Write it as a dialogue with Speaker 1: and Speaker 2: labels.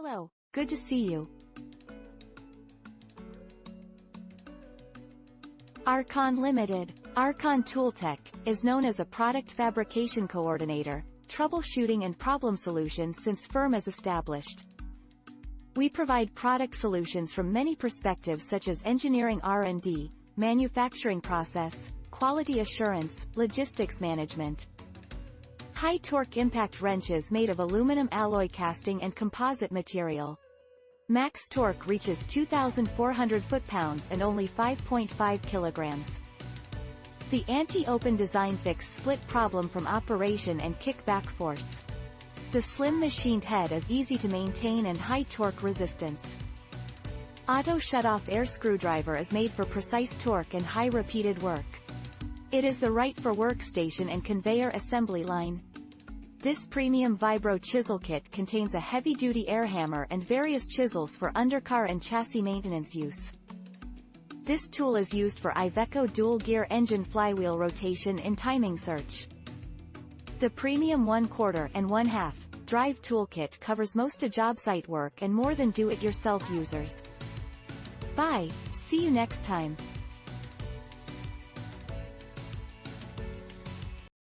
Speaker 1: Hello, good to see you. Arcon Limited, ArconTOOLTECH, is known as a product fabrication coordinator, troubleshooting and problem solutions since firm is established. We provide product solutions from many perspectives such as engineering R&D, manufacturing process, quality assurance, logistics management. High-torque impact wrenches made of aluminum alloy casting and composite material. Max torque reaches 2,400 foot-pounds and only 5.5 kilograms. The anti-open design fixes split problem from operation and kickback force. The slim machined head is easy to maintain and high torque resistance. Auto shut-off air screwdriver is made for precise torque and high repeated work. It is the right for workstation and conveyor assembly line. This premium Vibro chisel kit contains a heavy-duty air hammer and various chisels for undercar and chassis maintenance use. This tool is used for Iveco dual-gear engine flywheel rotation in timing search. The premium 1/4 and 1/2 drive toolkit covers most of job site work and more than do-it-yourself users. Bye, see you next time.